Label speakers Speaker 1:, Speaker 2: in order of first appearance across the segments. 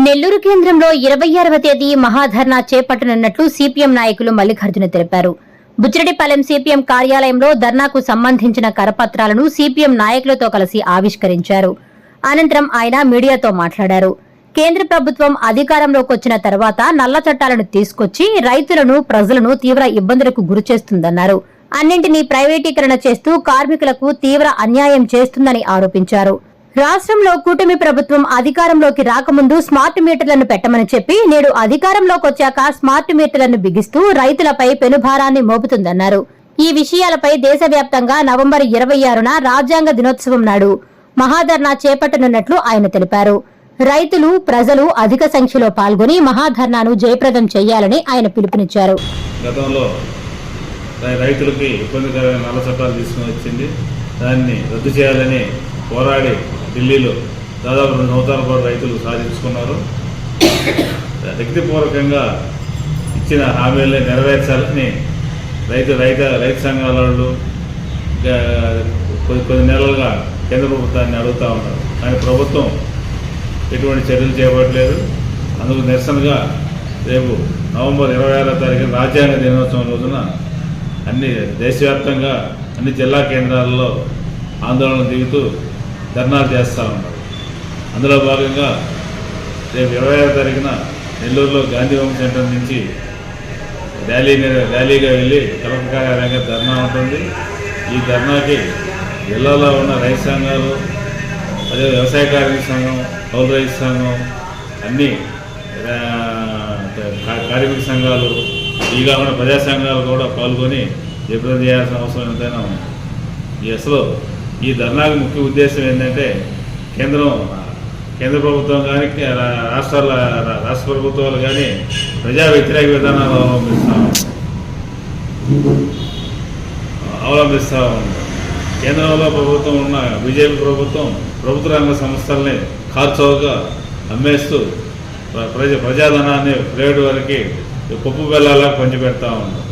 Speaker 1: నెల్లూరు కేంద్రంలో 26వ తేదీ మహాధర్నా చేపట్టనున్నట్లు సిపిఎం నాయకులు మల్లికార్జున తెలిపారు. బుచ్చిరెడ్డిపాలెం సిపిఎం కార్యాలయంలో ధర్నాకు సంబంధించిన కరపత్రాలను సిపిఎం నాయకులతో కలిసి ఆవిష్కరించారు. అనంతరం ఆయన మీడియాతో మాట్లాడారు. కేంద్ర ప్రభుత్వం అధికారంలోకి వచ్చిన తర్వాత నల్ల చట్టాలను తీసుకొచ్చి రైతులను, ప్రజలను తీవ్ర ఇబ్బందులకు గురిచేస్తుందన్నారు. అన్నింటినీ ప్రైవేటీకరణ చేస్తూ కార్మికులకు తీవ్ర అన్యాయం చేస్తుందని ఆరోపించారు. రాష్ట్రంలో కూటమి ప్రభుత్వం అధికారంలోకి రాకముందు స్మార్ట్ మీటర్లను పెట్టమని చెప్పి నేడు అధికారంలోకి వచ్చాక స్మార్ట్ మీటర్లను బిగిస్తూ రైతులపై పెనుభారాన్ని మోపుతుందన్నారు. ఈ విషయాలపై దేశవ్యాప్తంగా నవంబర్ 26న రాజ్యాంగ దినోత్సవం నాడు మహాధర్నా చేపట్టనున్నట్లు ఆయన తెలిపారు. రైతులు, ప్రజలు అధిక సంఖ్యలో పాల్గొని మహాధర్నాను జయప్రదం చేయాలని ఆయన పిలుపునిచ్చారు.
Speaker 2: గతంలో రైతులకి ఇబ్బందికరమైన నల్ల చట్టాలు తీసుకుని వచ్చింది, దాన్ని రద్దు చేయాలని పోరాడి ఢిల్లీలో దాదాపు 2 సంవత్సరాల పాటు రైతులు సాధించుకున్నారు. వ్యక్తిపూర్వకంగా ఇచ్చిన హామీలని నెరవేర్చాలని రైతు సంఘాల వాళ్ళు కొన్ని నెలలుగా కేంద్ర ప్రభుత్వాన్ని అడుగుతూ ఉన్నారు. కానీ ప్రభుత్వం ఎటువంటి చర్యలు చేపట్టలేదు. అందుకు నిరసనగా రేపు నవంబర్ 26వ తారీఖున రాజ్యాంగ దినోత్సవం రోజున దేశవ్యాప్తంగా అన్ని జిల్లా కేంద్రాల్లో ఆందోళన దిగుతూ ధర్నాలు చేస్తూ ఉన్నారు. అందులో భాగంగా రేపు 26వ తారీఖున నెల్లూరులో గాంధీ హోమ్ సెంటర్ నుంచి ర్యాలీగా వెళ్ళి కలెక్టర్ కార్యాలయంగా ధర్నా ఉంటుంది. ఈ ధర్నాకి జిల్లాలో ఉన్న రైతు సంఘాలు, అదే వ్యవసాయ కార్మిక సంఘం, కౌలు రైతు సంఘం, అన్ని కార్మిక సంఘాలు, ఈ కాకుండా ప్రజా సంఘాలు కూడా పాల్గొని జయప్రదం చేయాల్సిన అవసరం ఎంతైనా ఉంది. అసలు ఈ ధర్నాకు ముఖ్య ఉద్దేశం ఏంటంటే కేంద్ర ప్రభుత్వం కానీ రాష్ట్ర ప్రభుత్వాలు కానీ ప్రజా వ్యతిరేక విధానాలు అవలంబిస్తూ ఉంది. కేంద్రంలో ప్రభుత్వం ఉన్న బీజేపీ ప్రభుత్వ రంగ సంస్థల్ని కార్చౌగా అమ్మేస్తూ ప్రజాధనాన్ని ప్రైవేటు వారికి పప్పు బెల్లాలా పంచిపెడతా ఉన్నారు.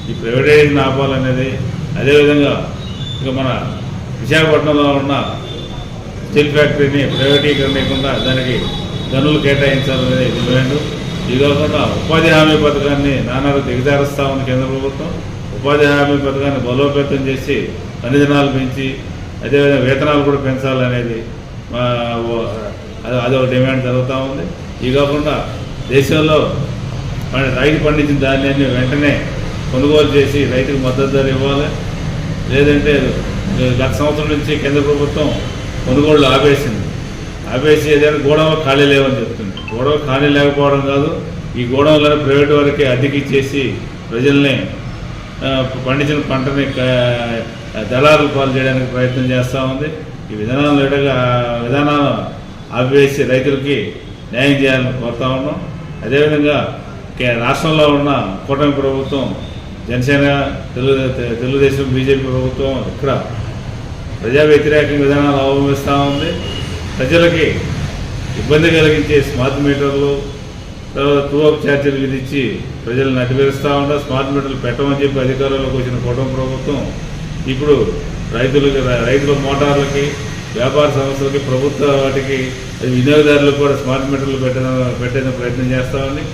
Speaker 2: ఈ ప్రైవేటైజేషన్ ఆపాలనేది, అదేవిధంగా ఇక మన విశాఖపట్నంలో ఉన్న స్టీల్ ఫ్యాక్టరీని ప్రైవేటీకరణ లేకుండా దానికి గనులు కేటాయించాలనేది డిమాండ్. ఇది కాకుండా ఉపాధి హామీ పథకాన్ని నానాలు దిగజారుస్తూ ఉంది కేంద్ర ప్రభుత్వం. ఉపాధి హామీ పథకాన్ని బలోపేతం చేసి పని దినాలు పెంచి అదేవిధంగా వేతనాలు కూడా పెంచాలనేది అదొక డిమాండ్ జరుగుతూ ఉంది. ఇది కాకుండా దేశంలో రైతు పండించిన ధాన్యాన్ని వెంటనే కొనుగోలు చేసి రైతుకు మద్దతు ధర ఇవ్వాలి. లేదంటే గత సంవత్సరం నుంచి కేంద్ర ప్రభుత్వం కొనుగోళ్లు ఆపేసి ఏదైనా గోడౌన్లు ఖాళీ లేవని చెప్తుంది. గోడౌన్ ఖాళీ లేకపోవడం కాదు, ఈ గోడౌన్లను ప్రైవేటు వారికి అద్దెకిచ్చేసి ప్రజల్ని పండించిన పంటని దళారులు పాలు చేయడానికి ప్రయత్నం చేస్తూ ఉంది. ఈ విధానాలు ఆపేసి రైతులకి న్యాయం చేయాలని కోరుతా ఉన్నాం. అదేవిధంగా రాష్ట్రంలో ఉన్న కూటమి ప్రభుత్వం, జనసేన, తెలుగుదేశం, బీజేపీ ప్రభుత్వం ఇక్కడ ప్రజా వ్యతిరేక విధానాలు అవలంబిస్తూ ఉంది. ప్రజలకి ఇబ్బంది కలిగించే స్మార్ట్ మీటర్లు, తర్వాత టూ-అప్ ఛార్జీలు విధించి ప్రజలను అడ్డువేస్తూ ఉంటారు. స్మార్ట్ మీటర్లు పెట్టమని చెప్పి అధికారంలోకి వచ్చిన కూటమి ప్రభుత్వం ఇప్పుడు రైతుల మోటార్లకి, వ్యాపార సంస్థలకి, ప్రభుత్వ వాటికి, వినియోగదారులకు కూడా స్మార్ట్ మీటర్లు పెట్టేందుకు ప్రయత్నం చేస్తూ ఉంది.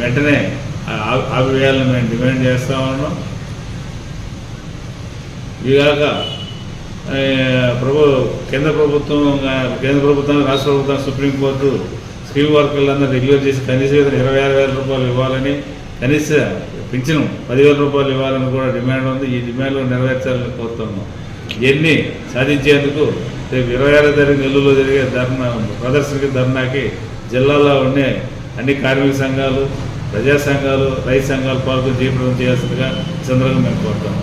Speaker 2: వెంటనే ఆపివేయాలని మేము డిమాండ్ చేస్తూ ఉన్నాం. ఇదిగాక కేంద్ర ప్రభుత్వం, రాష్ట్ర ప్రభుత్వం, సుప్రీంకోర్టు స్కీమ్ వర్కర్లందరూ రెగ్యులర్ చేసి కనీస వేతనం 26,000 రూపాయలు ఇవ్వాలని, కనీస పింఛను 10,000 రూపాయలు ఇవ్వాలని కూడా డిమాండ్ ఉంది. ఈ డిమాండ్లు నెరవేర్చాలని కోరుతున్నాం. ఇవన్నీ సాధించేందుకు రేపు 26వ తారీఖు నెల్లూరులో జరిగే ధర్నాకి జిల్లాలో ఉండే అన్ని కార్మిక సంఘాలు, ప్రజా సంఘాలు, రైతు సంఘాలు పాల్గొని జయప్రదం చేయాల్సిందిగా ఈ సందర్భంగా మేము కోరుతాము.